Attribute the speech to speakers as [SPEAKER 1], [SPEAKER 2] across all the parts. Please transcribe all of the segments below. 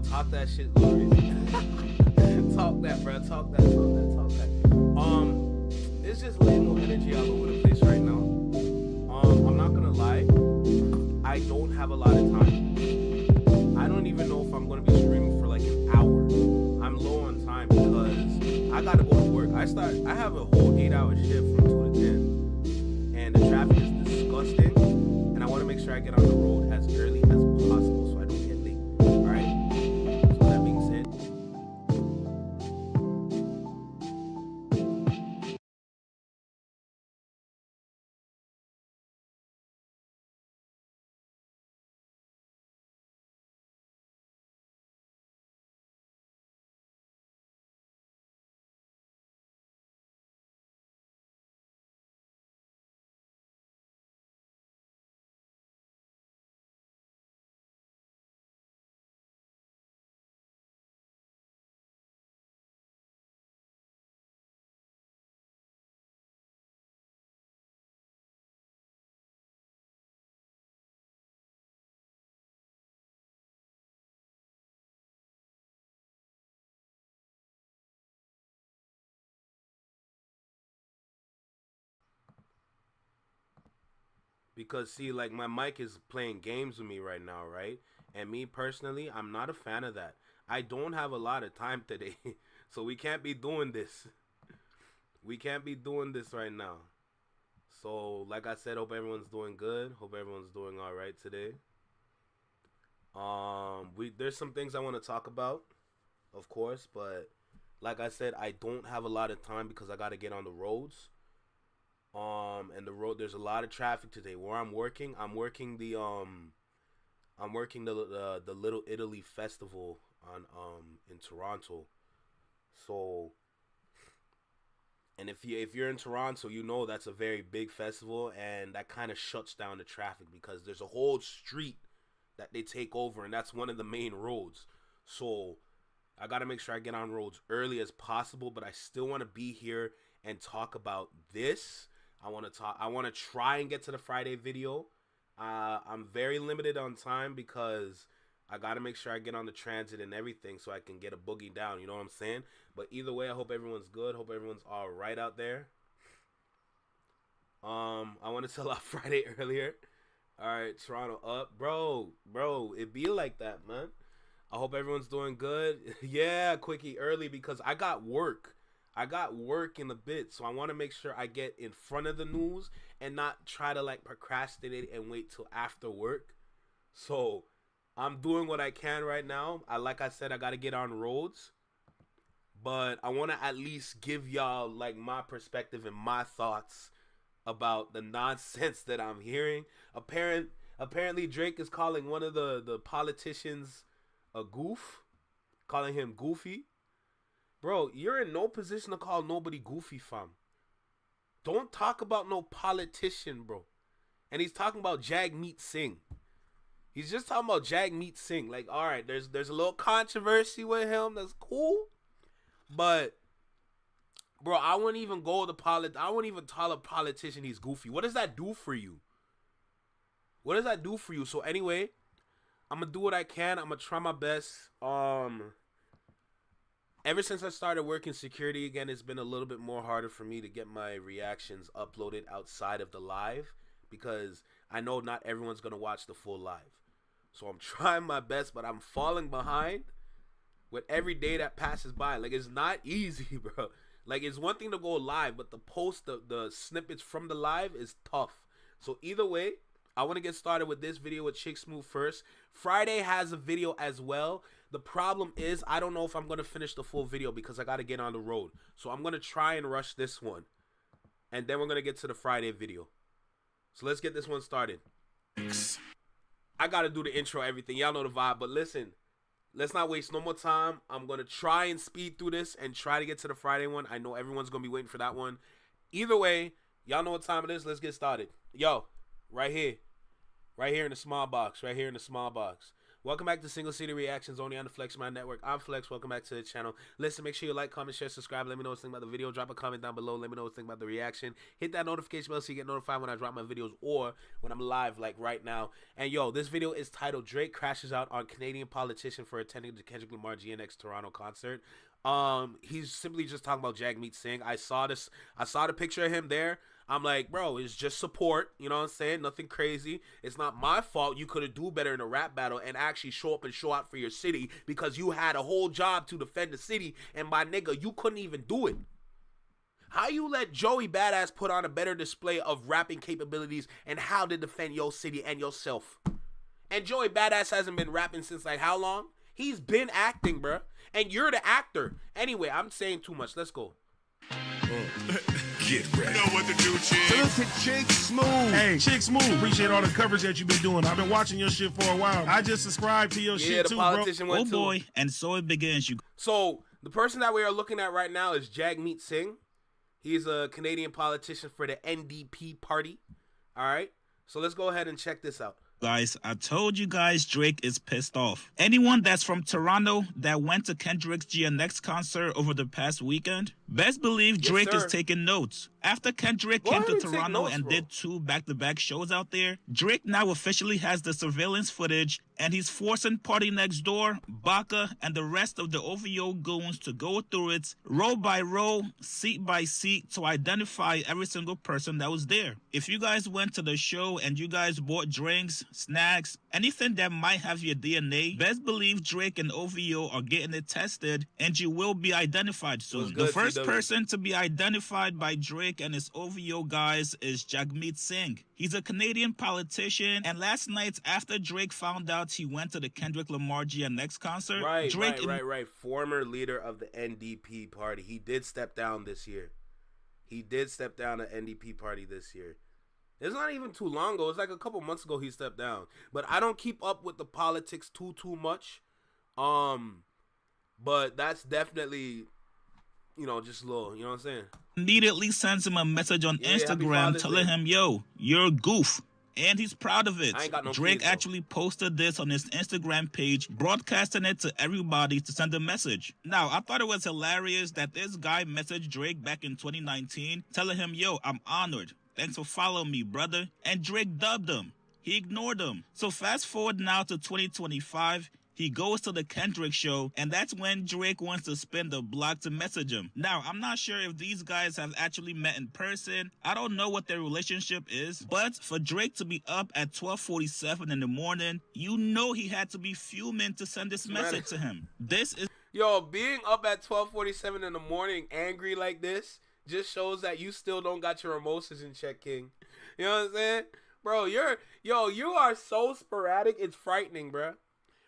[SPEAKER 1] talk that shit, Lori. Talk that, bro. It's just laying no energy all over the place right now. I'm not gonna lie. I don't have a lot of time. I don't even know if I'm gonna be streaming for like an hour. I'm low on time because I gotta go to work. I have a whole 8-hour shift from 2 to 10, and the traffic is disgusting. And I want to make sure I get on the road as early as possible so I don't get late. All right. So that being said. Because see, like my mic is playing games with me right now, right? And me personally, I'm not a fan of that. I don't have a lot of time today, so we can't be doing this. We can't be doing this right now. So, like I said, hope everyone's doing good. Hope everyone's doing all right today. We there's some things I want to talk about, of course, but like I said, I don't have a lot of time because I got to get on the roads. And the road there's a lot of traffic today. Where I'm working the Little Italy festival on in Toronto. So, and if you're in Toronto, you know that's a very big festival, and that kind of shuts down the traffic because there's a whole street that they take over, and that's one of the main roads. So I gotta make sure I get on roads early as possible, but I still want to be here and talk about this. I want to try and get to the Friday video. I'm very limited on time because I gotta make sure I get on the transit and everything so I can get a boogie down. You know what I'm saying? But either way, I hope everyone's good. Hope everyone's all right out there. I want to tell off Friday earlier. All right, Toronto up, bro. It be like that, man. I hope everyone's doing good. Yeah, quickie early because I got work. I got work in a bit, so I want to make sure I get in front of the news and not try to like procrastinate and wait till after work. So I'm doing what I can right now. Like I said, I got to get on roads, but I want to at least give y'all like my perspective and my thoughts about the nonsense that I'm hearing. Apparently Drake is calling one of the politicians a goof, calling him goofy. Bro, you're in no position to call nobody goofy, fam. Don't talk about no politician, bro. And he's talking about Jagmeet Singh. He's just talking about Jagmeet Singh. Like, all right, there's a little controversy with him. That's cool. But, bro, I wouldn't even I wouldn't even tell a politician he's goofy. What does that do for you? What does that do for you? So anyway, I'm gonna do what I can. I'm gonna try my best. Ever since I started working security again, it's been a little bit more harder for me to get my reactions uploaded outside of the live because I know not everyone's going to watch the full live. So I'm trying my best, but I'm falling behind with every day that passes by. Like, it's not easy, bro. Like, it's one thing to go live, but the snippets from the live is tough. So either way, I want to get started with this video with Chick Smooth first. Friday has a video as well. The problem is I don't know if I'm going to finish the full video because I got to get on the road. So I'm going to try and rush this one. And then we're going to get to the Friday video. So let's get this one started. I got to do the intro, everything. Y'all know the vibe. But listen, let's not waste no more time. I'm going to try and speed through this and try to get to the Friday one. I know everyone's going to be waiting for that one. Either way, y'all know what time it is. Let's get started. Yo, right here. Right here in the small box. Right here in the small box. Welcome back to Single City Reactions only on the Flex Mind Network. I'm Flex. Welcome back to the channel. Listen, make sure you like, comment, share, subscribe. Let me know what you think about the video. Drop a comment down below. Let me know what you think about the reaction. Hit that notification bell so you get notified when I drop my videos or when I'm live like right now. And yo, this video is titled Drake Crashes Out on Canadian Politician for Attending the Kendrick Lamar GNX Toronto Concert. He's simply just talking about Jagmeet Singh. I saw the picture of him there. I'm like, bro, it's just support. You know what I'm saying? Nothing crazy. It's not my fault. You could have do better in a rap battle and actually show up and show out for your city because you had a whole job to defend the city. And my nigga, you couldn't even do it. How you let Joey Badass put on a better display of rapping capabilities and how to defend your city and yourself? And Joey Badass hasn't been rapping since like how long? He's been acting, bro. And you're the actor. Anyway, I'm saying too much. Let's go.
[SPEAKER 2] Get ready. You know what to do, Chick.
[SPEAKER 3] Salute to Chick Smooth.
[SPEAKER 2] Hey, Chick Smooth. Appreciate all the coverage that you've been doing. I've been watching your shit for a while. I just subscribed to your shit too, bro.
[SPEAKER 4] Oh boy, and so it begins.
[SPEAKER 1] So the person that we are looking at right now is Jagmeet Singh. He's a Canadian politician for the NDP party. All right. So let's go ahead and check this out.
[SPEAKER 4] Guys, I told you guys Drake is pissed off. Anyone that's from Toronto that went to Kendrick's GNX concert over the past weekend, best believe Drake is taking notes. After Kendrick came to Toronto and did 2 back-to-back shows out there, Drake now officially has the surveillance footage and he's forcing Party Next Door, Baca, and the rest of the OVO goons to go through it row by row, seat by seat to identify every single person that was there. If you guys went to the show and you guys bought drinks, snacks, anything that might have your DNA, best believe Drake and OVO are getting it tested and you will be identified soon. The first person to be identified by Drake and his OVO guys is Jagmeet Singh. He's a Canadian politician, and last night after Drake found out he went to the Kendrick Lamar GNX concert,
[SPEAKER 1] right. Former leader of the NDP party. He did step down this year. He did step down the NDP party this year. It's not even too long ago. It's like a couple months ago he stepped down. But I don't keep up with the politics too much. But that's definitely, you know, just a little, you know what I'm saying?
[SPEAKER 4] Immediately sends him a message on Instagram telling him, yo, you're a goof. And he's proud of it. Drake actually posted this on his Instagram page, broadcasting it to everybody to send a message. Now, I thought it was hilarious that this guy messaged Drake back in 2019, telling him, yo, I'm honored. Thanks for following me, brother. And Drake dubbed him. He ignored him. So fast forward now to 2025. He goes to the Kendrick show, and that's when Drake wants to spin the block to message him. Now, I'm not sure if these guys have actually met in person. I don't know what their relationship is, but for Drake to be up at 12:47 in the morning, you know he had to be fuming to send this message to him. This is...
[SPEAKER 1] Yo, being up at 12:47 in the morning angry like this just shows that you still don't got your emotions in check, King. You know what I'm saying? Bro, you are so sporadic, it's frightening, bro.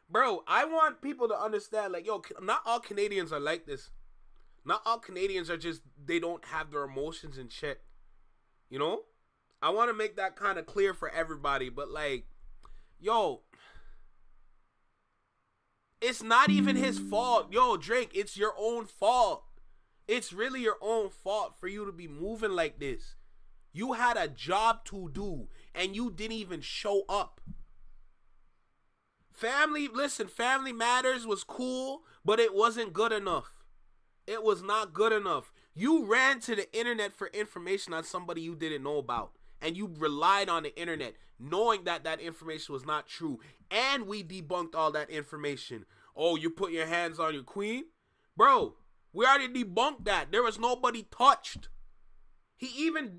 [SPEAKER 1] Bro, I want people to understand, like, yo, not all Canadians are like this. Not all Canadians are just, they don't have their emotions in check. You know? I want to make that kind of clear for everybody, but, like, yo, it's not even his fault. Yo, Drake, it's your own fault. It's really your own fault for you to be moving like this. You had a job to do, and you didn't even show up. Family Matters was cool, but it wasn't good enough. It was not good enough. You ran to the internet for information on somebody you didn't know about, and you relied on the internet knowing that that information was not true, and we debunked all that information. Oh, you put your hands on your queen? Bro, we already debunked that. There was nobody touched. He even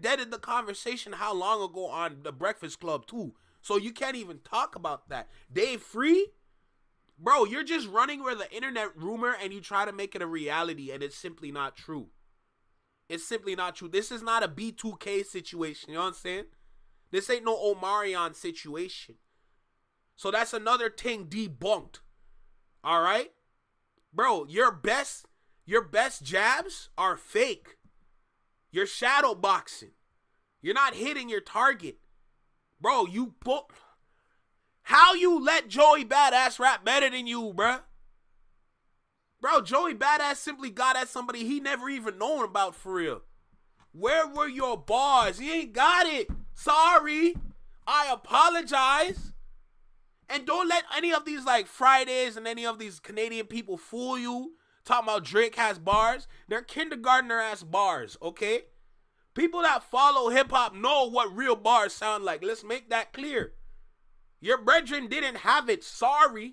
[SPEAKER 1] deaded the conversation how long ago on The Breakfast Club too. So you can't even talk about that. Dave Free? Bro, you're just running with the internet rumor and you try to make it a reality, and it's simply not true. It's simply not true. This is not a B2K situation, you know what I'm saying? This ain't no Omarion situation. So that's another thing debunked. All right? Bro, your best jabs are fake. You're shadow boxing. You're not hitting your target. Bro, how you let Joey Badass rap better than you, bruh? Bro, Joey Badass simply got at somebody he never even known about for real. Where were your bars? He ain't got it. Sorry. I apologize. And don't let any of these like Fridays and any of these Canadian people fool you. Talking about Drake has bars. They're kindergartner ass bars, okay? People that follow hip hop know what real bars sound like. Let's make that clear. Your brethren didn't have it. Sorry.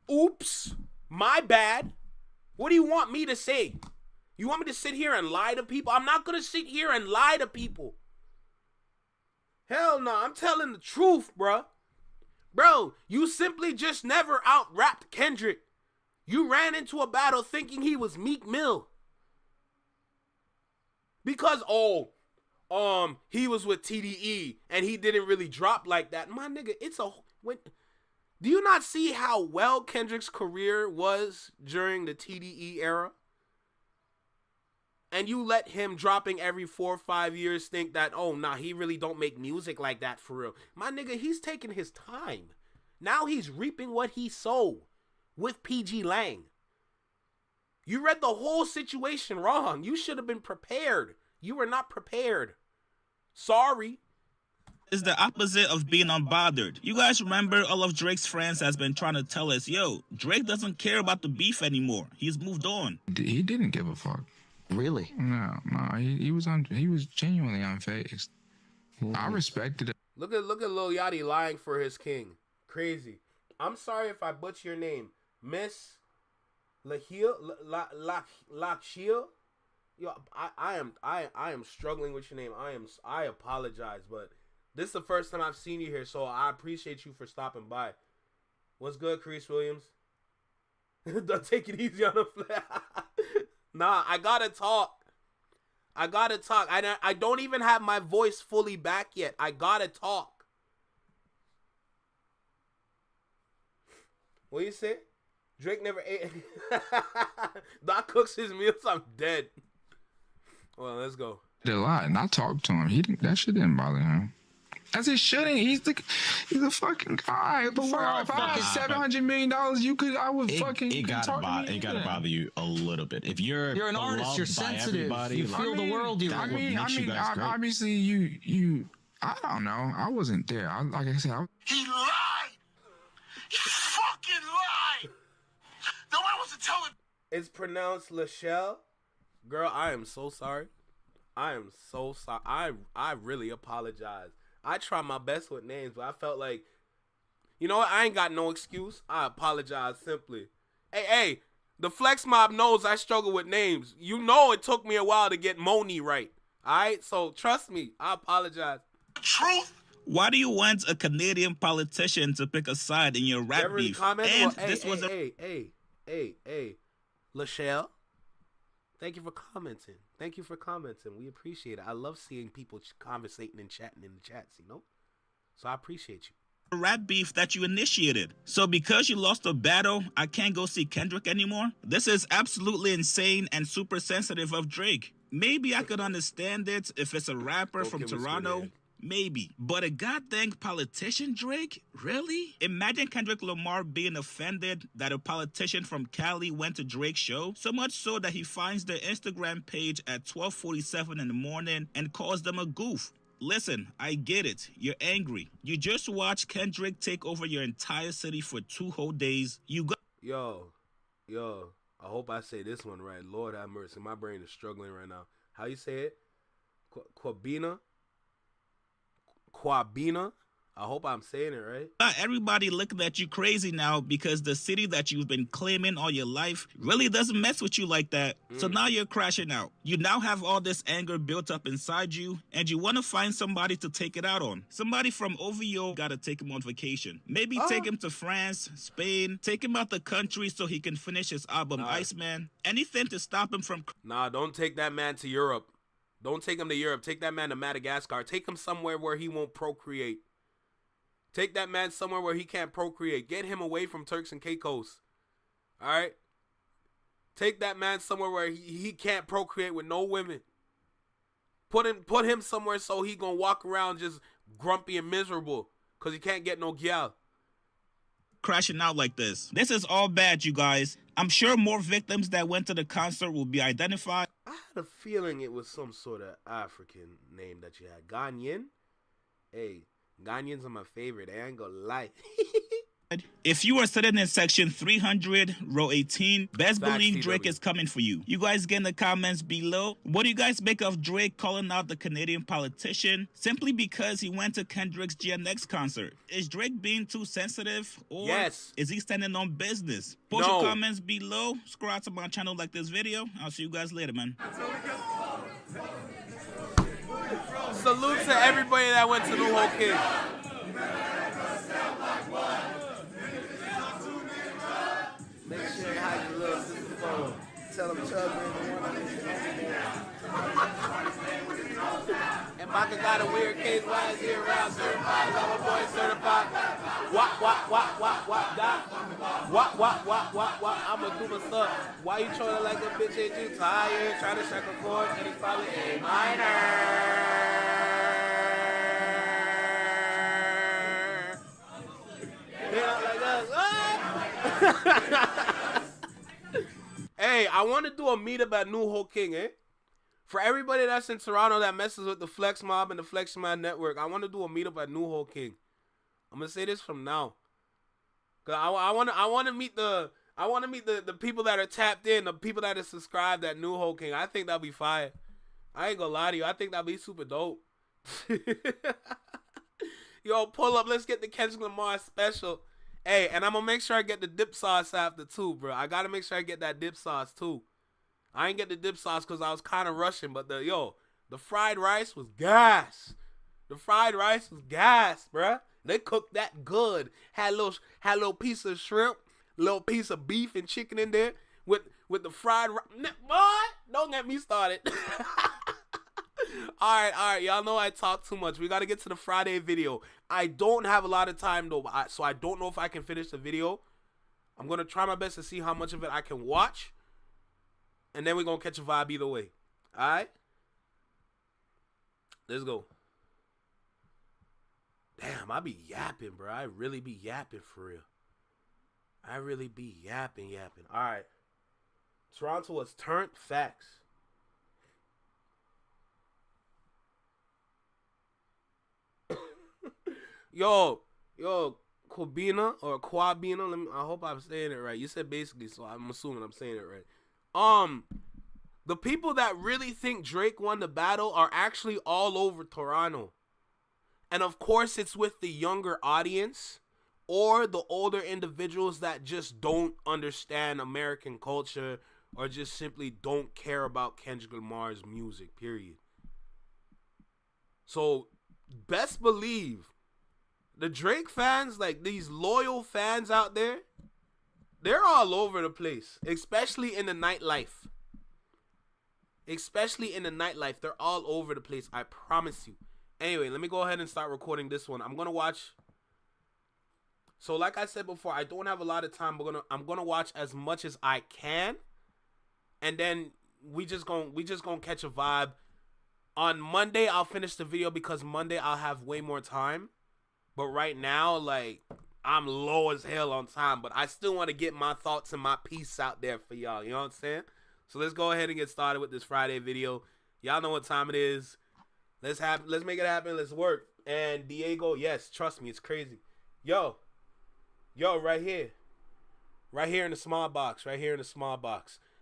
[SPEAKER 1] Oops. My bad. What do you want me to say? You want me to sit here and lie to people? I'm not going to sit here and lie to people. Hell no. I'm telling the truth, bruh. Bro, you simply just never out-rapped Kendrick. You ran into a battle thinking he was Meek Mill. Because, he was with TDE and he didn't really drop like that. My nigga, do you not see how well Kendrick's career was during the TDE era? And you let him dropping every 4 or 5 years think that, he really don't make music like that for real. My nigga, he's taking his time. Now he's reaping what he sowed with PG Lang. You read the whole situation wrong. You should have been prepared. You were not prepared. Sorry.
[SPEAKER 4] Is the opposite of being unbothered. You guys remember all of Drake's friends has been trying to tell us, yo, Drake doesn't care about the beef anymore. He's moved on.
[SPEAKER 5] He didn't give a fuck.
[SPEAKER 3] Really?
[SPEAKER 5] No, he was genuinely unfazed. I respected it.
[SPEAKER 1] Look at Lil Yachty lying for his king. Crazy. I'm sorry if I butcher your name. Miss Lachiel? Yo, I am struggling with your name. I apologize, but this is the first time I've seen you here, so I appreciate you for stopping by. What's good, Chris Williams? Don't take it easy on the flat. Nah, I gotta talk. I don't even have my voice fully back yet. I gotta talk. What you say? Drake never ate. Doc cooks his meals. I'm dead. Well, let's go.
[SPEAKER 5] Did a lot, and I talked to him. That shit didn't bother him. As it shouldn't. He's a fucking guy. But if I had $700 million, I would fucking.
[SPEAKER 6] It gotta bother you a little bit. If you're
[SPEAKER 3] an artist, you're sensitive. You feel the world you're in.
[SPEAKER 5] Obviously, you. I don't know. I wasn't there. Like I said,
[SPEAKER 2] He lied. He fucking lied. No one wants to tell him.
[SPEAKER 1] It's pronounced Lachelle. Girl, I am so sorry. I am so sorry. I really apologize. I try my best with names, but I felt like, you know what? I ain't got no excuse. I apologize simply. Hey, the Flex Mob knows I struggle with names. You know it took me a while to get Moni right. All right? So trust me. I apologize.
[SPEAKER 2] Truth.
[SPEAKER 4] Why do you want a Canadian politician to pick a side in your rap beef?
[SPEAKER 1] Hey, Lachelle. Thank you for commenting. We appreciate it. I love seeing people conversating and chatting in the chats, you know? So I appreciate you.
[SPEAKER 4] Rap beef that you initiated. So because you lost a battle, I can't go see Kendrick anymore? This is absolutely insane and super sensitive of Drake. Maybe I could understand it if it's a rapper from Toronto. Maybe. But a goddamn politician, Drake? Really? Imagine Kendrick Lamar being offended that a politician from Cali went to Drake's show, so much so that he finds their Instagram page at 12:47 in the morning and calls them a goof. Listen, I get it. You're angry. You just watched Kendrick take over your entire city for 2 whole days.
[SPEAKER 1] Yo, I hope I say this one right. Lord have mercy. My brain is struggling right now. How you say it? Quabina? I hope I'm saying it right.
[SPEAKER 4] Everybody looking at you crazy now because the city that you've been claiming all your life really doesn't mess with you like that. So now you're crashing out. You now have all this anger built up inside you, and you want to find somebody to take it out on. Somebody from OVO gotta take him on vacation. Maybe take him to France, Spain, take him out the country so he can finish his album Iceman. Anything to stop him from...
[SPEAKER 1] Nah, don't take that man to Europe. Don't take him to Europe. Take that man to Madagascar. Take him somewhere where he won't procreate. Take that man somewhere where he can't procreate. Get him away from Turks and Caicos. All right? Take that man somewhere where he can't procreate with no women. Put him somewhere so he gonna walk around just grumpy and miserable because he can't get no gal.
[SPEAKER 4] Crashing out like this. This is all bad, you guys. I'm sure more victims that went to the concert will be identified.
[SPEAKER 1] I had a feeling it was some sort of African name that you had. Ghanaian? Hey, Ghanaians are my favorite. I ain't gonna lie.
[SPEAKER 4] If you are sitting in section 300, row 18, best believe Drake is coming for you. You guys get in the comments below. What do you guys make of Drake calling out the Canadian politician simply because he went to Kendrick's GNX concert? Is Drake being too sensitive, or is he standing on business? Post your comments below. Subscribe to my channel, like this video. I'll see you guys later, man.
[SPEAKER 1] Salute to everybody that went to New Whole King. Make sure you hide your little sister phone. Tell them Chug and Maka got a weird case. Why is he around? Certified, lover boy certified. Wop, da. Wop. I'ma do my stuff. Why you trolling like a bitch? Ain't you tired? Trying to strike a chord, and it's probably A minor. They don't like us. Hey, I want to do a meetup at New Whole King, eh? For everybody that's in Toronto that messes with the Flex Mob and the Flex Mob Network, I want to do a meetup at New Whole King. I'm gonna say this from now, cause I want to meet the people that are tapped in, the people that are subscribed at New Whole King. I think that'll be fire. I ain't gonna lie to you. I think that'll be super dope. Yo, pull up. Let's get the Kendrick Lamar special. Hey, and I'm gonna make sure I get the dip sauce after too, bro. I gotta make sure I get that dip sauce too. I ain't get the dip sauce because I was kind of rushing, but the fried rice was gas. The fried rice was gas, bro. They cooked that good. Had a little piece of shrimp, little piece of beef and chicken in there with the fried rice. Boy, don't get me started. All right. Y'all know I talk too much. We got to get to the Friday video. I don't have a lot of time, though, so I don't know if I can finish the video. I'm going to try my best to see how much of it I can watch. And then we're going to catch a vibe either way. All right? Let's go. Damn, I be yapping, bro. I really be yapping for real. I really be yapping. All right. Toronto was turned. Facts. Yo, Kwabena or Kwabena. I hope I'm saying it right. You said basically, so I'm assuming I'm saying it right. The people that really think Drake won the battle are actually all over Toronto. And of course, it's with the younger audience or the older individuals that just don't understand American culture or just simply don't care about Kendrick Lamar's music, period. So, best believe the Drake fans, like these loyal fans out there, they're all over the place, especially in the nightlife. They're all over the place, I promise you. Anyway, let me go ahead and start recording this one. I'm going to watch. So like I said before, I don't have a lot of time. I'm going to watch as much as I can. And then we just going to catch a vibe. On Monday, I'll finish the video because Monday I'll have way more time. But right now, like, I'm low as hell on time. But I still want to get my thoughts and my piece out there for y'all. You know what I'm saying? So let's go ahead and get started with this Friday video. Y'all know what time it is. Let's make it happen. Let's work. And Diego, yes, trust me, it's crazy. Yo, right here. Right here in the small box.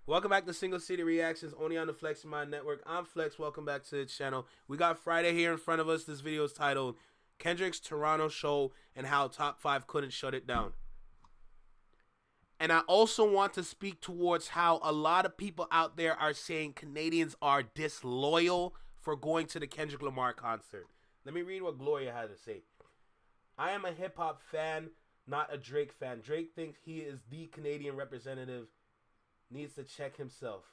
[SPEAKER 1] Welcome back to Single City Reactions, only on the Flex Mind Network. I'm Flex. Welcome back to the channel. We got Friday here in front of us. This video is titled Kendrick's Toronto Show and How Top 5 Couldn't Shut It Down. And I also want to speak towards how a lot of people out there are saying Canadians are disloyal for going to the Kendrick Lamar concert. Let me read what Gloria had to say. I am a hip-hop fan, not a Drake fan. Drake thinks he is the Canadian representative. Needs to check himself.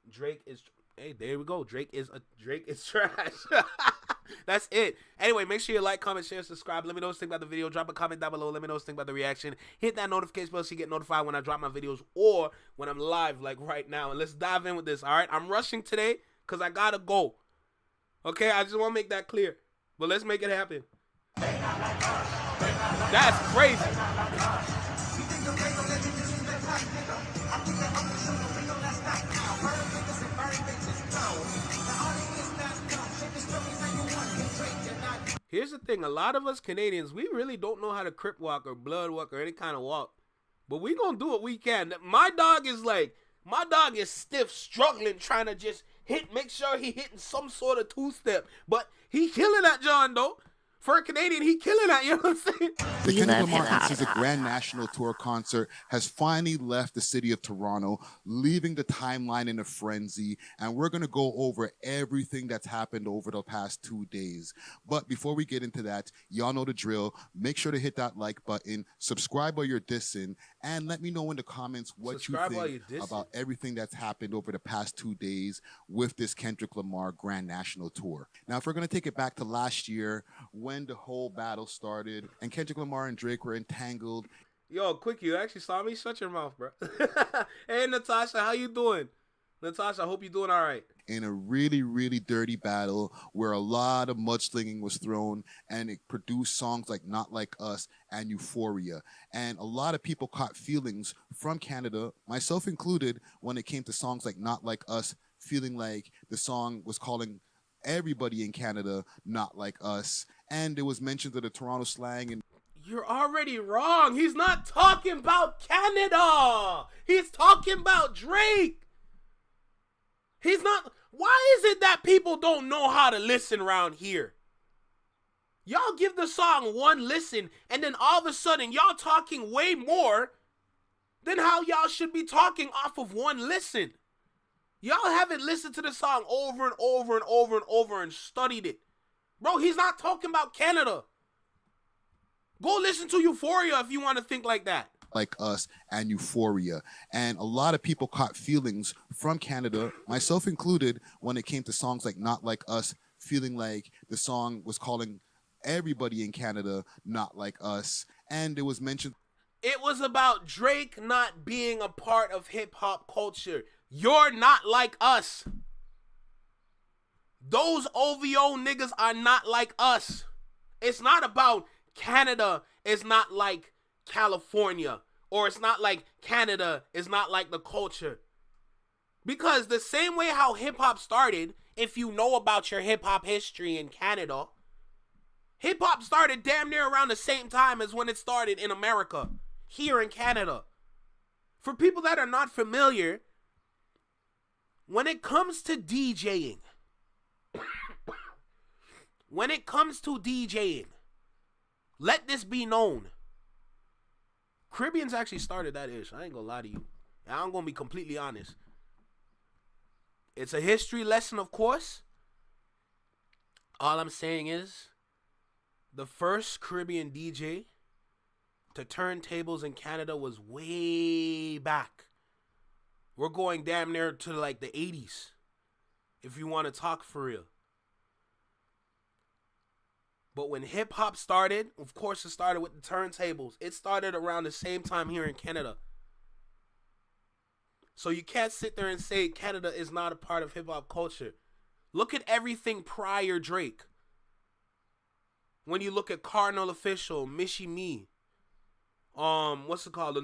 [SPEAKER 1] Drake is... Hey, there we go. Drake is trash. That's it. Anyway, make sure you like, comment, share, subscribe. Let me know what you think about the video. Drop a comment down below. Let me know what you think about the reaction. Hit that notification bell so you get notified when I drop my videos or when I'm live like right now. And let's dive in with this, all right? I'm rushing today because I got to go. Okay, I just want to make that clear. But let's make it happen. That's crazy. Here's the thing. A lot of us Canadians, we really don't know how to crip walk or blood walk or any kind of walk. But we gonna do what we can. My dog is stiff, struggling, trying to just make sure he hitting some sort of two-step. But he killing that, John, though. For a Canadian, he killing that, you know what I'm saying?
[SPEAKER 7] The Kendrick Lamar Uncensored Grand National Tour concert has finally left the city of Toronto, leaving the timeline in a frenzy, and we're going to go over everything that's happened over the past 2 days. But before we get into that, y'all know the drill. Make sure to hit that like button, subscribe while you're dissing, and let me know in the comments what you think about everything that's happened over the past 2 days with this Kendrick Lamar Grand National Tour. Now, if we're going to take it back to last year, when the whole battle started and Kendrick Lamar and Drake were entangled.
[SPEAKER 1] Yo, quick, you actually saw me? Shut your mouth, bro. Hey, Natasha, how you doing? Natasha, I hope you're doing all right.
[SPEAKER 7] In a really, really dirty battle where a lot of mudslinging was thrown, and it produced songs like Not Like Us and Euphoria. And a lot of people caught feelings from Canada, myself included, when it came to songs like Not Like Us, feeling like the song was calling everybody in Canada not like us. And it was mentioned of the Toronto slang. And
[SPEAKER 1] you're already wrong. He's not talking about Canada. He's talking about Drake. He's not. Why is it that people don't know how to listen around here? Y'all give the song one listen, and then all of a sudden y'all talking way more than how y'all should be talking off of one listen. Y'all haven't listened to the song over and over and over and over and studied it. Bro, he's not talking about Canada. Go listen to Euphoria if you want to think like that.
[SPEAKER 7] Like Us and Euphoria. And a lot of people caught feelings from Canada, myself included, when it came to songs like Not Like Us, feeling like the song was calling everybody in Canada not like us. And it was mentioned.
[SPEAKER 1] It was about Drake not being a part of hip-hop culture. You're not like us. Those OVO niggas are not like us. It's not about Canada is not like California, or it's not like Canada is not like the culture. Because the same way how hip-hop started, if you know about your hip-hop history in Canada, hip-hop started damn near around the same time as when it started in America, here in Canada. For people that are not familiar, when it comes to DJing, let this be known. Caribbeans actually started that ish. I ain't gonna lie to you. I'm gonna be completely honest. It's a history lesson, of course. All I'm saying is, the first Caribbean DJ to turntables in Canada was way back. We're going damn near to like the 80s, if you want to talk for real. But when hip-hop started, of course it started with the turntables. It started around the same time here in Canada. So you can't sit there and say Canada is not a part of hip-hop culture. Look at everything prior Drake. When you look at Cardinal Official, Michie Me, what's it called?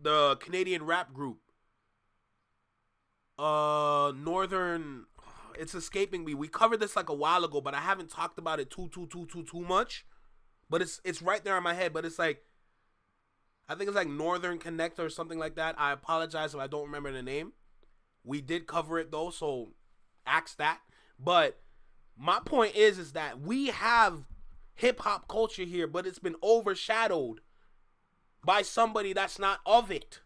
[SPEAKER 1] The Canadian rap group. Northern, it's escaping me. We covered this like a while ago, but I haven't talked about it too much. But it's right there in my head. But it's like, I think it's like Northern Connect or something like that. I apologize if I don't remember the name. We did cover it though, so axe that. But my point is that we have hip hop culture here, but it's been overshadowed by somebody that's not of it.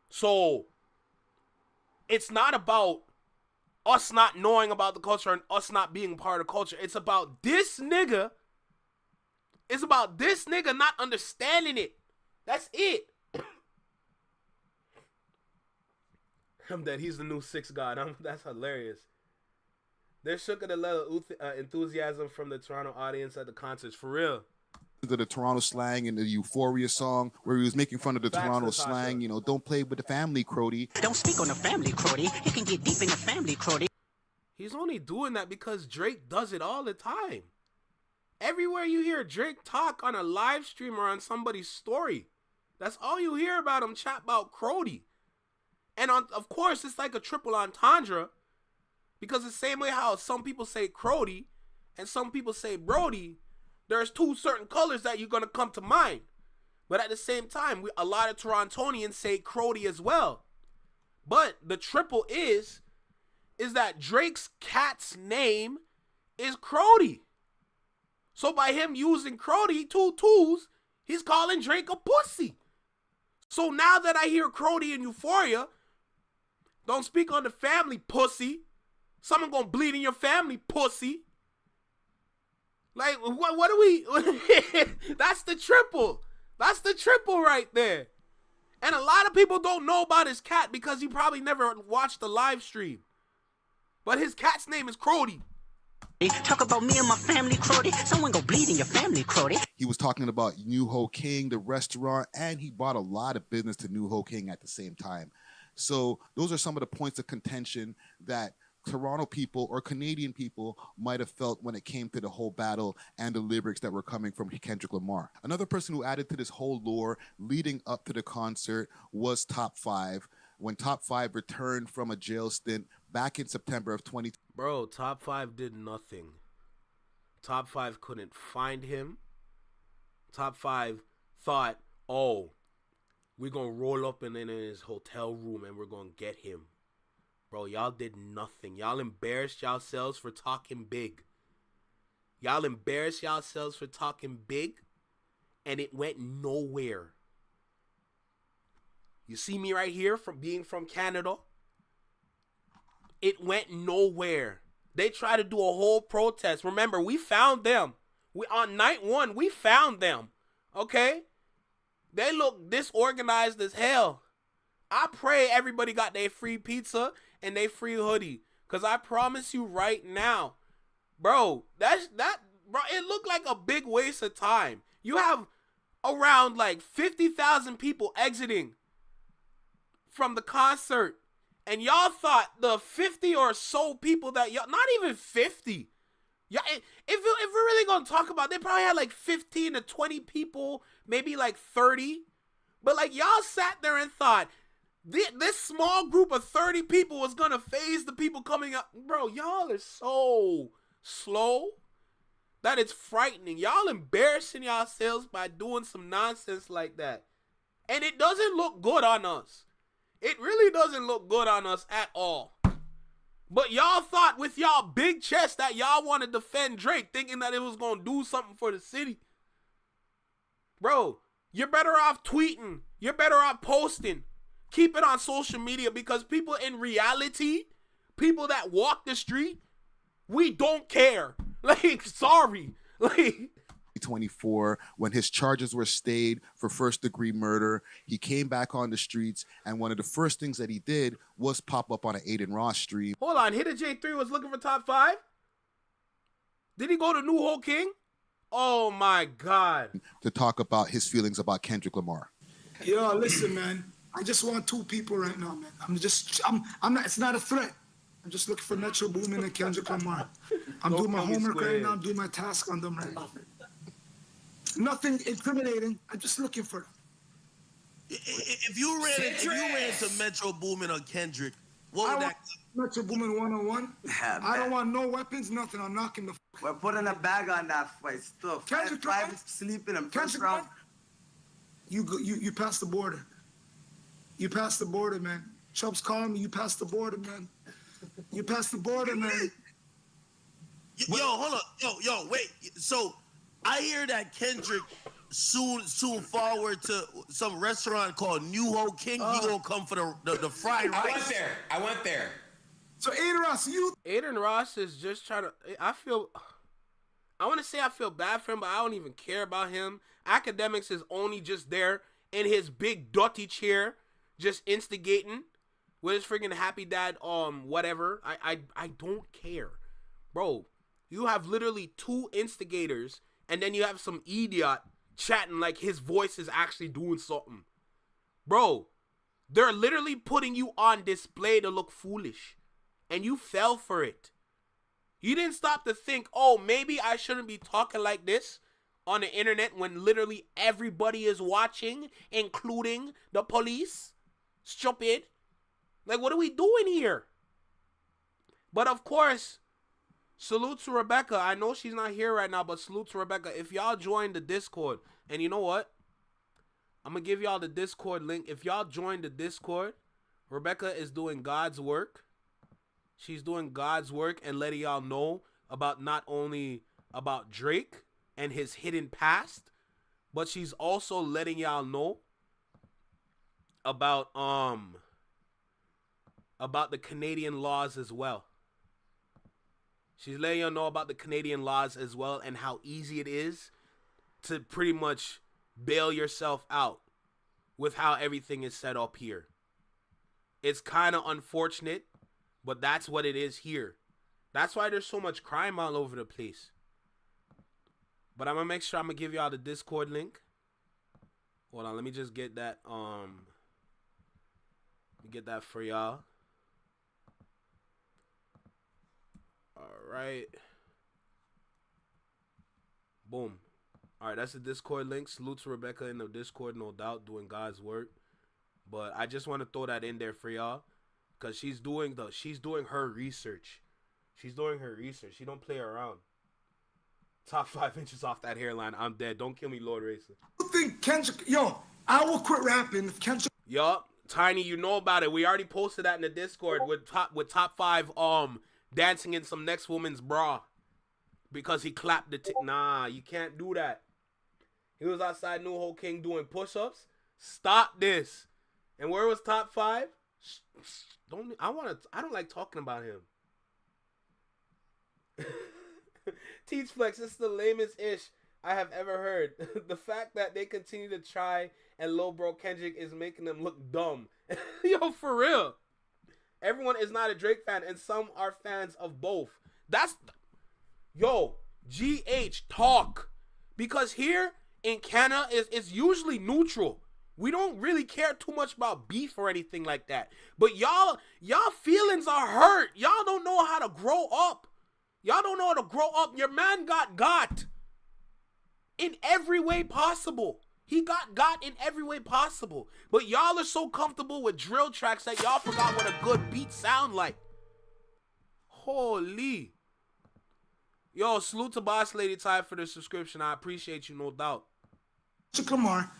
[SPEAKER 1] So it's not about us not knowing about the culture and us not being part of culture. It's about this nigga. It's about this nigga not understanding it. That's it. I'm dead. He's the new sixth god. That's hilarious. There shook at a level of enthusiasm from the Toronto audience at the concerts. For real.
[SPEAKER 7] The Toronto slang and the Euphoria song where he was making fun of the Toronto slang, you know, don't play with the family, Crody.
[SPEAKER 8] Don't speak on the family, Crody. You can get deep in the family, Crody.
[SPEAKER 1] He's only doing that because Drake does it all the time. Everywhere you hear Drake talk on a live stream or on somebody's story, that's all you hear about him chat about Crody. And of course, it's like a triple entendre because the same way how some people say Crody And some people say, Brody, there's 2 certain colors that you're going to come to mind. But at the same time, a lot of Torontonians say Crody as well. But the triple is that Drake's cat's name is Crody. So by him using Crody, 2 twos, he's calling Drake a pussy. So now that I hear Crody in Euphoria, don't speak on the family, pussy. Someone gonna bleed in your family, pussy. Like, what do we... That's the triple. That's the triple right there. And a lot of people don't know about his cat because he probably never watched the live stream. But his cat's name is Crody.
[SPEAKER 8] Talk about me and my family, Crody. Someone go bleed in your family, Crody.
[SPEAKER 7] He was talking about New Ho King, the restaurant, and he brought a lot of business to New Ho King at the same time. So those are some of the points of contention that Toronto people or Canadian people might have felt when it came to the whole battle and the lyrics that were coming from Kendrick Lamar. Another person who added to this whole lore leading up to the concert was Top 5. When Top 5 returned from a jail stint back in September of 2020.
[SPEAKER 1] Bro, Top 5 did nothing. Top 5 couldn't find him. Top 5 thought, oh, we're going to roll up in his hotel room and we're going to get him. Bro, y'all did nothing. Y'all embarrassed yourselves for talking big. Y'all embarrassed yourselves for talking big, and it went nowhere. You see me right here from being from Canada? It went nowhere. They tried to do a whole protest. Remember, we found them. On night 1, we found them. Okay? They look disorganized as hell. I pray everybody got their free pizza and their free hoodie. Because I promise you right now, bro, bro, it looked like a big waste of time. You have around like 50,000 people exiting from the concert. And y'all thought the 50 or so people that y'all, not even 50. Yeah, if we're really going to talk about, they probably had like 15 to 20 people, maybe like 30. But like y'all sat there and thought, this small group of 30 people was going to phase the people coming up. Bro, y'all are so slow that it's frightening. Y'all embarrassing yourselves by doing some nonsense like that. And it doesn't look good on us. It really doesn't look good on us at all. But y'all thought with y'all big chest that y'all want to defend Drake, thinking that it was going to do something for the city. Bro, you're better off tweeting. You're better off posting. Keep it on social media, because people in reality, people that walk the street, we don't care. Like, sorry. Like,
[SPEAKER 7] 24, when his charges were stayed for first-degree murder, he came back on the streets, and one of the first things that he did was pop up on an Aiden Ross stream.
[SPEAKER 1] Hold on, Hitta J3 was looking for Top 5? Did he go to New Ho King? Oh my God.
[SPEAKER 7] To talk about his feelings about Kendrick Lamar.
[SPEAKER 9] Yo, listen, man. I just want 2 people right now, man. I'm not, it's not a threat. I'm just looking for Metro Boomin and Kendrick Lamar. I'm doing my homework right now. I'm doing my task on them right now. Nothing incriminating. I'm just looking for them.
[SPEAKER 10] If you ran to Metro Boomin or Kendrick, what would that?
[SPEAKER 9] Metro Boomin 101. I don't want no weapons, nothing. I'm knocking the.
[SPEAKER 11] We're putting a bag on that fight stuff.
[SPEAKER 9] Kendrick,
[SPEAKER 11] sleeping in
[SPEAKER 9] first round. You passed the border. You passed the border, man. Chubb's calling me. You passed the border, man. You passed the border, man.
[SPEAKER 10] Yo, hold on. Yo, wait. So I hear that Kendrick soon forward to some restaurant called New Ho King. He gonna come for the fried rice.
[SPEAKER 11] I went there.
[SPEAKER 9] So
[SPEAKER 1] Aiden Ross is just trying to. I want to say I feel bad for him, but I don't even care about him. Academics is only just there in his big dirty chair, just instigating with his freaking happy dad, whatever. I don't care. Bro, you have literally 2 instigators, and then you have some idiot chatting like his voice is actually doing something. Bro, they're literally putting you on display to look foolish, and you fell for it. You didn't stop to think, oh, maybe I shouldn't be talking like this on the internet when literally everybody is watching, including the police. Stupid. Like, what are we doing here? But of course, Salute to Rebecca. I know she's not here right now, but salute to Rebecca. If y'all join the Discord, and you know what? I'm going to give y'all the Discord link. If y'all join the Discord, Rebecca is doing God's work. She's doing God's work and letting y'all know about not only about Drake and his hidden past, but she's also letting y'all know about the Canadian laws as well. She's letting y'all know about the Canadian laws as well and how easy it is to pretty much bail yourself out with how everything is set up here. It's kind of unfortunate, but that's what it is here. That's why there's so much crime all over the place. But I'm going to make sure I'm going to give y'all the Discord link. Hold on, let me just get that get that for y'all. All right. Boom. All right, that's the Discord link. Salute to Rebecca in the Discord, no doubt, doing God's work. But I just want to throw that in there for y'all, because she's doing her research. She's doing her research. She don't play around. Top 5 inches off that hairline. I'm dead. Don't kill me, Lord Racer.
[SPEAKER 9] I think Kendrick, I will quit rapping if Kendrick.
[SPEAKER 1] Yup, Tiny, you know about it. We already posted that in the Discord with top 5 dancing in some next woman's bra because he clapped the nah, you can't do that. He was outside New Ho King doing push-ups. Stop this. And where was top 5? I don't like talking about him. Teach Flex, this is the lamest ish I have ever heard. The fact that they continue to try and lowbrow Kendrick is making them look dumb. Yo, for real. Everyone is not a Drake fan, and some are fans of both. GH, talk. Because here in Canada, it's usually neutral. We don't really care too much about beef or anything like that. But y'all feelings are hurt. Y'all don't know how to grow up. Y'all don't know how to grow up. Your man got in every way possible. He got in every way possible. But y'all are so comfortable with drill tracks that y'all forgot what a good beat sound like. Holy. Yo, salute to Boss Lady Ty for the subscription. I appreciate you, no doubt.
[SPEAKER 9] Lamar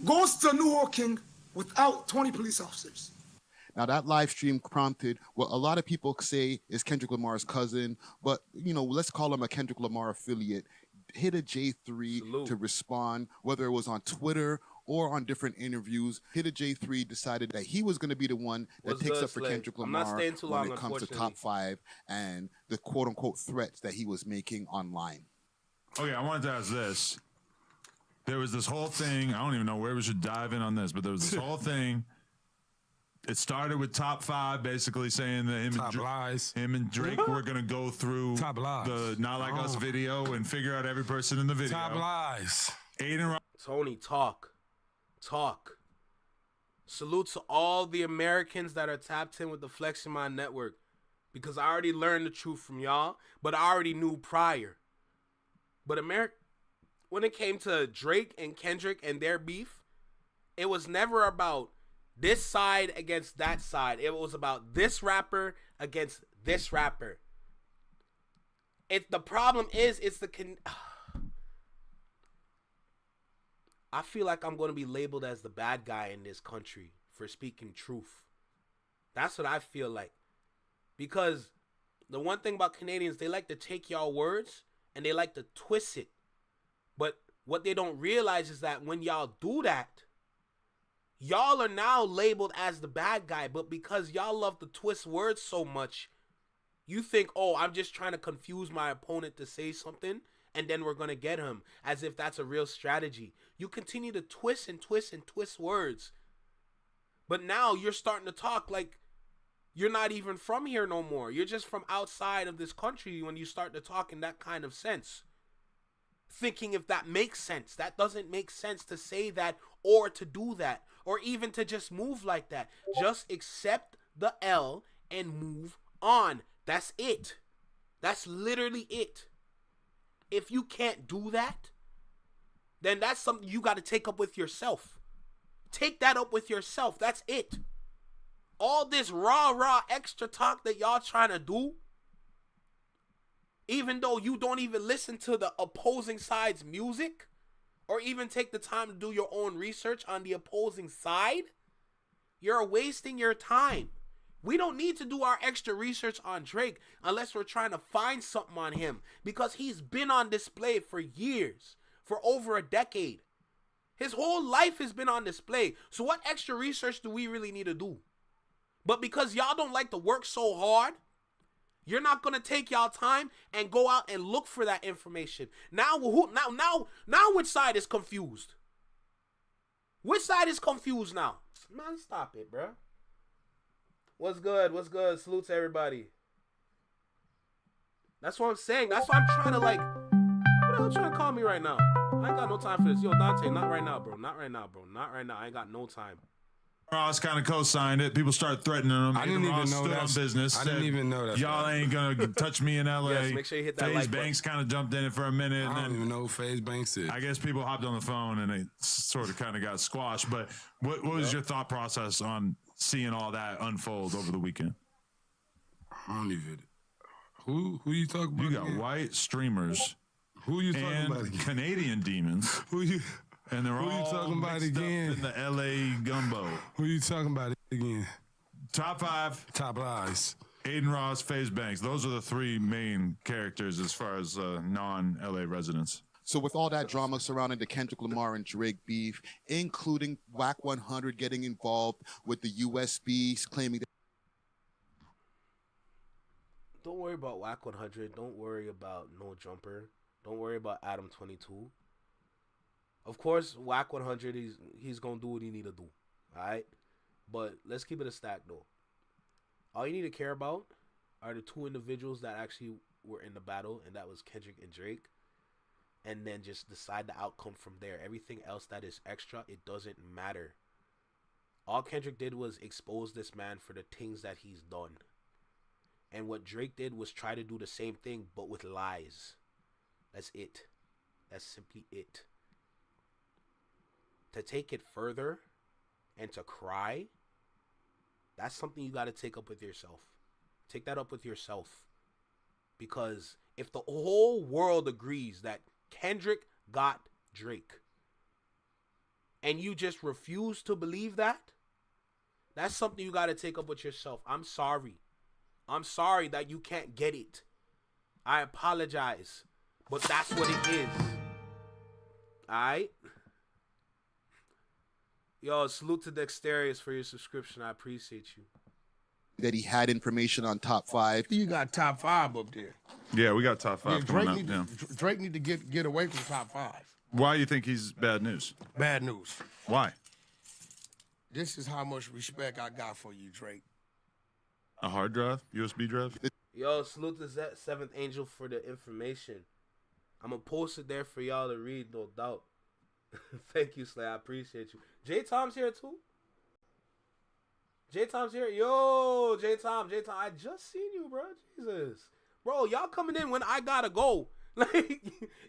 [SPEAKER 9] goes to New Ho King without 20 police officers.
[SPEAKER 7] Now, that live stream prompted what a lot of people say is Kendrick Lamar's cousin, but, let's call him a Kendrick Lamar affiliate. Hit a J3
[SPEAKER 1] Salute.
[SPEAKER 7] To respond, whether it was on Twitter or on different interviews. Hit a J3 decided that he was going to be the one that takes up for Kendrick Lamar when it comes to top 5 and the quote-unquote threats that he was making online.
[SPEAKER 12] Okay, I wanted to ask this. There was this whole thing. I don't even know where we should dive in on this, but there was this whole thing. It started with top 5, basically saying that him and Drake were going to go through the Not Like Us video and figure out every person in the video.
[SPEAKER 13] Top lies.
[SPEAKER 1] Tony, talk. Salute to all the Americans that are tapped in with the Flexing Mind Network, because I already learned the truth from y'all, but I already knew prior. But when it came to Drake and Kendrick and their beef, it was never about this side against that side. It was about this rapper against this rapper. The problem is, I feel like I'm going to be labeled as the bad guy in this country for speaking truth. That's what I feel like. Because the one thing about Canadians, they like to take y'all words and they like to twist it. But what they don't realize is that when y'all do that, y'all are now labeled as the bad guy. But because y'all love to twist words so much, you think, oh, I'm just trying to confuse my opponent to say something, and then we're going to get him, as if that's a real strategy. You continue to twist and twist and twist words. But now you're starting to talk like you're not even from here no more. You're just from outside of this country when you start to talk in that kind of sense. Thinking if that makes sense. That doesn't make sense to say that or to do that. Or even to just move like that. Just accept the L and move on. That's it. That's literally it. If you can't do that, then that's something you got to take up with yourself. Take that up with yourself. That's it. All this rah extra talk that y'all trying to do, even though you don't even listen to the opposing side's music or even take the time to do your own research on the opposing side, you're wasting your time. We don't need to do our extra research on Drake unless we're trying to find something on him, because he's been on display for years, for over a decade. His whole life has been on display. So what extra research do we really need to do? But because y'all don't like to work so hard, you're not gonna take y'all time and go out and look for that information. Now which side is confused? Which side is confused now? Man, stop it, bro. What's good? What's good? Salute to everybody. That's what I'm saying. That's why I'm trying to like. What the hell you trying to call me right now? I ain't got no time for this. Yo, Dante, not right now, bro. Not right now, bro. Not right now. I ain't got no time.
[SPEAKER 12] Ross kind of co-signed it. People start threatening him.
[SPEAKER 13] I didn't even know that.
[SPEAKER 12] Business.
[SPEAKER 13] I didn't even know that.
[SPEAKER 12] Y'all ain't gonna touch me in LA.
[SPEAKER 1] Yes, make sure you hit that
[SPEAKER 12] FaZe
[SPEAKER 1] like
[SPEAKER 12] Banks kind of jumped in it for a minute.
[SPEAKER 13] I don't even know who FaZe Banks is.
[SPEAKER 12] I guess people hopped on the phone and they sort of kind of got squashed. But what was your thought process on seeing all that unfold over the weekend?
[SPEAKER 13] I don't even. Who you talking about?
[SPEAKER 12] You got white streamers.
[SPEAKER 13] Who you talking
[SPEAKER 12] and
[SPEAKER 13] about again?
[SPEAKER 12] Canadian demons.
[SPEAKER 13] Who you?
[SPEAKER 12] And they're
[SPEAKER 13] Who
[SPEAKER 12] all
[SPEAKER 13] you talking about
[SPEAKER 12] mixed
[SPEAKER 13] again?
[SPEAKER 12] up in the LA gumbo.
[SPEAKER 13] Who you talking about again?
[SPEAKER 12] Top 5.
[SPEAKER 13] Top lies.
[SPEAKER 12] Aiden Ross, FaZe Banks. Those are the 3 main characters as far as non-LA residents.
[SPEAKER 7] So with all that drama surrounding the Kendrick Lamar and Drake beef, including WAC 100 getting involved with the USBs claiming that.
[SPEAKER 1] Don't worry about WAC 100. Don't worry about No Jumper. Don't worry about Adam 22. Of course, WAC 100, he's going to do what he need to do. All right? But let's keep it a stack, though. All you need to care about are the 2 individuals that actually were in the battle, and that was Kendrick and Drake. And then just decide the outcome from there. Everything else that is extra, it doesn't matter. All Kendrick did was expose this man for the things that he's done. And what Drake did was try to do the same thing, but with lies. That's it. That's simply it. To take it further and to cry, that's something you got to take up with yourself. Take that up with yourself. Because if the whole world agrees that Kendrick got Drake, and you just refuse to believe that, that's something you got to take up with yourself. I'm sorry. I'm sorry that you can't get it. I apologize. But that's what it is. Alright? Yo, salute to Dexterious for your subscription. I appreciate you.
[SPEAKER 7] That he had information on top 5.
[SPEAKER 14] You got top 5 up there.
[SPEAKER 12] Yeah, we got top 5 coming up.
[SPEAKER 14] Drake need to get away from top 5.
[SPEAKER 12] Why do you think he's bad news?
[SPEAKER 14] Bad news.
[SPEAKER 12] Why?
[SPEAKER 14] This is how much respect I got for you, Drake.
[SPEAKER 12] A hard drive? USB drive?
[SPEAKER 1] Yo, salute to Seventh Angel for the information. I'm going to post it there for y'all to read, no doubt. Thank you, Slay. I appreciate you. J-Tom's here, too. J-Tom's here. Yo, J-Tom. I just seen you, bro. Jesus. Bro, y'all coming in when I gotta go. Like,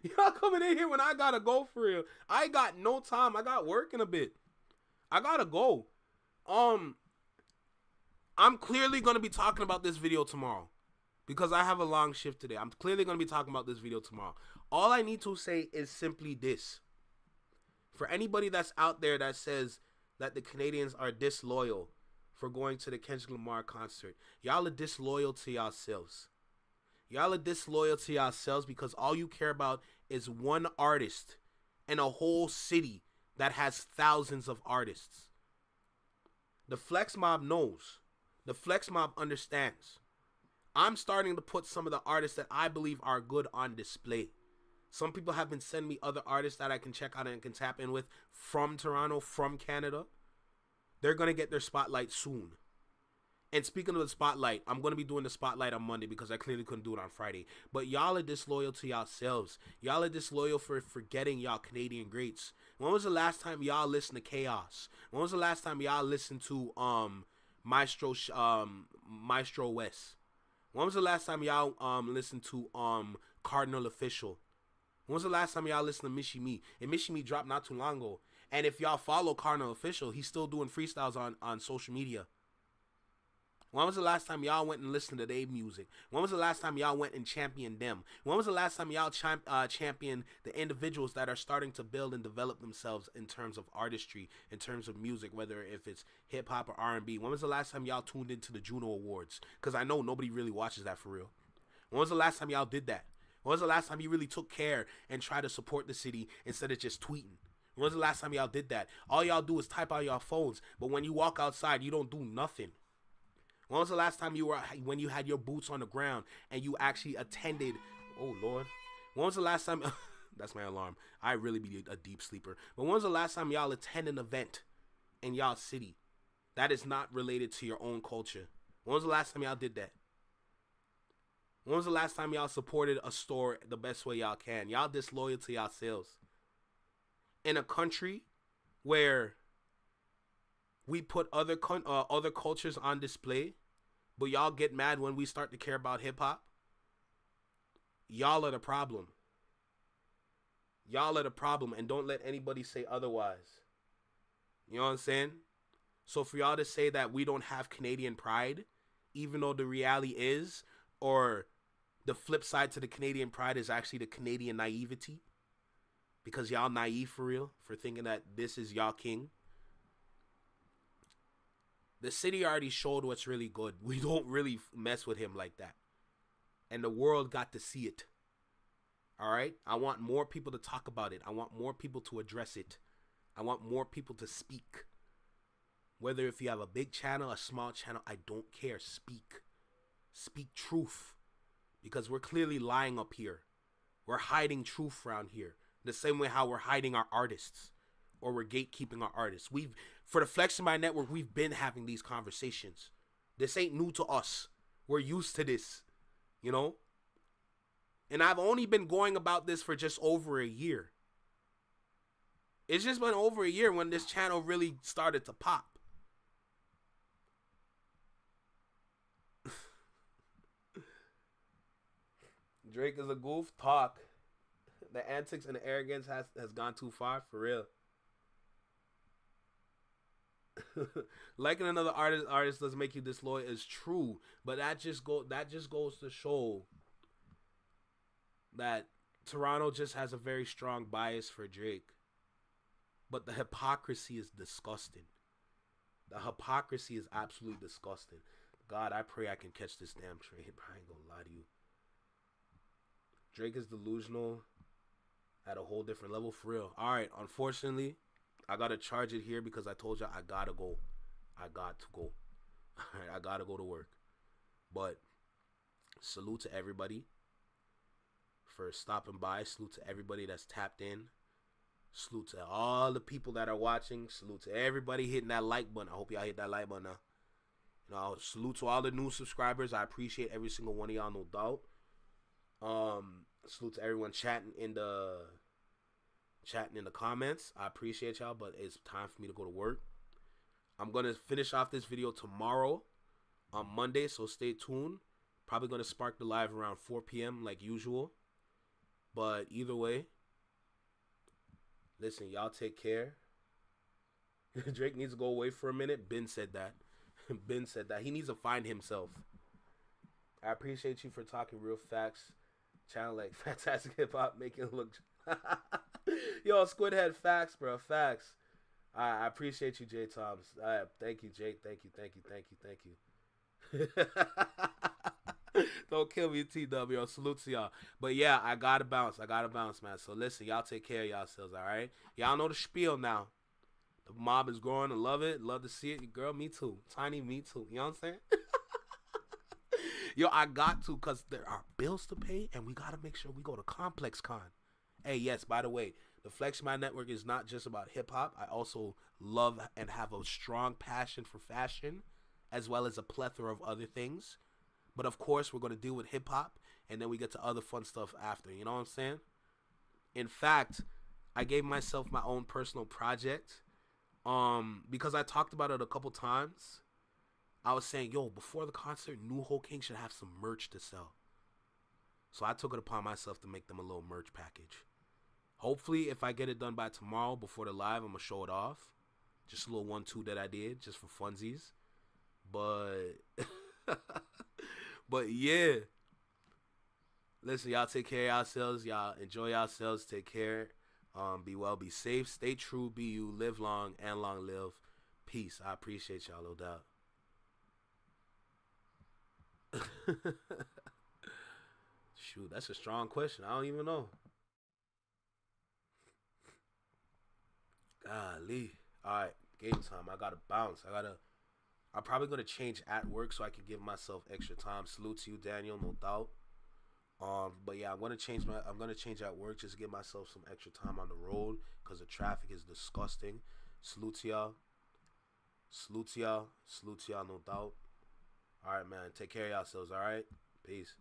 [SPEAKER 1] y'all coming in here when I gotta go for real. I got no time. I got work in a bit. I gotta go. I'm clearly going to be talking about this video tomorrow. Because I have a long shift today. I'm clearly going to be talking about this video tomorrow. All I need to say is simply this. For anybody that's out there that says that the Canadians are disloyal for going to the Kendrick Lamar concert, y'all are disloyal to yourselves. Y'all are disloyal to yourselves because all you care about is one artist in a whole city that has thousands of artists. The Flex Mob knows. The Flex Mob understands. I'm starting to put some of the artists that I believe are good on display. Some people have been sending me other artists that I can check out and can tap in with from Toronto, from Canada. They're going to get their spotlight soon. And speaking of the spotlight, I'm going to be doing the spotlight on Monday because I clearly couldn't do it on Friday. But y'all are disloyal to yourselves. Y'all are disloyal for forgetting y'all Canadian greats. When was the last time y'all listened to Chaos? When was the last time y'all listened to Maestro West? When was the last time y'all listened to Cardinal Official? When was the last time y'all listened to Mishi Me? And Mishi Me dropped not too long ago. And if y'all follow Cardinal Official, he's still doing freestyles on social media. When was the last time y'all went and listened to their music? When was the last time y'all went and championed them? When was the last time y'all championed the individuals that are starting to build and develop themselves in terms of artistry, in terms of music, whether if it's hip-hop or R&B? When was the last time y'all tuned into the Juno Awards? Because I know nobody really watches that for real. When was the last time y'all did that? When was the last time you really took care and tried to support the city instead of just tweeting? When was the last time y'all did that? All y'all do is type out your phones, but when you walk outside, you don't do nothing. When was the last time when you had your boots on the ground and you actually attended? Oh Lord, when was the last time? That's my alarm. I really be a deep sleeper. But when was the last time y'all attend an event in y'all city that is not related to your own culture? When was the last time y'all did that? When was the last time y'all supported a store the best way y'all can? Y'all disloyal to yourselves. In a country where we put other cultures on display, but y'all get mad when we start to care about hip-hop. Y'all are the problem. Y'all are the problem, and don't let anybody say otherwise. You know what I'm saying? So for y'all to say that we don't have Canadian pride, even though the reality is, or the flip side to the Canadian pride is actually the Canadian naivety, because y'all naive for real, for thinking that this is y'all king. The city already showed what's really good. We don't really mess with him like that. And the world got to see it. All right? I want more people to talk about it. I want more people to address it. I want more people to speak. Whether if you have a big channel, a small channel, I don't care. Speak. Speak truth. Because we're clearly lying up here. We're hiding truth around here. The same way how we're hiding our artists. Or we're gatekeeping our artists. For the Flex in My Network, we've been having these conversations. This ain't new to us. We're used to this, you know? And I've only been going about this for just over a year. It's just been over a year when this channel really started to pop. Drake is a goof. Talk. The antics and the arrogance has gone too far, for real. Liking another artist doesn't make you disloyal is true, but that just goes to show that Toronto just has a very strong bias for Drake. But the hypocrisy is disgusting. The hypocrisy is absolutely disgusting. God, I pray I can catch this damn train. I ain't gonna lie to you. Drake is delusional at a whole different level, for real. All right, unfortunately, I gotta charge it here because I told you I gotta go. I got to go. I gotta go to work. But salute to everybody for stopping by. Salute to everybody that's tapped in. Salute to all the people that are watching. Salute to everybody hitting that like button. I hope y'all hit that like button now. You know, salute to all the new subscribers. I appreciate every single one of y'all, no doubt. Salute to everyone chatting in the comments. I appreciate y'all, but it's time for me to go to work. I'm going to finish off this video tomorrow on Monday, so stay tuned. Probably going to spark the live around 4 p.m. like usual. But either way, listen, y'all take care. Drake needs to go away for a minute. Ben said that. Ben said that. He needs to find himself. I appreciate you for talking real facts. Channel like Fantastic Hip Hop, making it look... Yo, Squidhead, facts, bro, facts. I appreciate you, Jay Toms. Thank you, Jake. Thank you. Don't kill me, TW. Salute to y'all. But yeah, I gotta bounce, man. So listen, y'all take care of yourselves, all right? Y'all know the spiel now. The mob is growing. I love it. Love to see it. Girl, me too. Tiny, me too. You know what I'm saying? Yo, I got to, because there are bills to pay, and we got to make sure we go to Complex Con. Hey, yes, by the way, the Flex My Network is not just about hip-hop. I also love and have a strong passion for fashion, as well as a plethora of other things. But, of course, we're going to deal with hip-hop, and then we get to other fun stuff after. You know what I'm saying? In fact, I gave myself my own personal project because I talked about it a couple times. I was saying, yo, before the concert, New Whole King should have some merch to sell. So I took it upon myself to make them a little merch package. Hopefully, if I get it done by tomorrow before the live, I'm going to show it off. Just a little 1-2 that I did, just for funsies. But But yeah. Listen, y'all take care of yourselves. Y'all enjoy yourselves. Take care. Be well, be safe, stay true, be you, live long, and long live. Peace. I appreciate y'all, no doubt. Shoot, that's a strong question. I don't even know. Golly. Alright, game time. I gotta bounce. I'm probably gonna change at work so I can give myself extra time. Salute to you, Daniel, no doubt. But yeah, I'm gonna change at work just to give myself some extra time on the road because the traffic is disgusting. Salute to y'all. Salute to y'all, no doubt. Alright, man. Take care of yourselves, alright? Peace.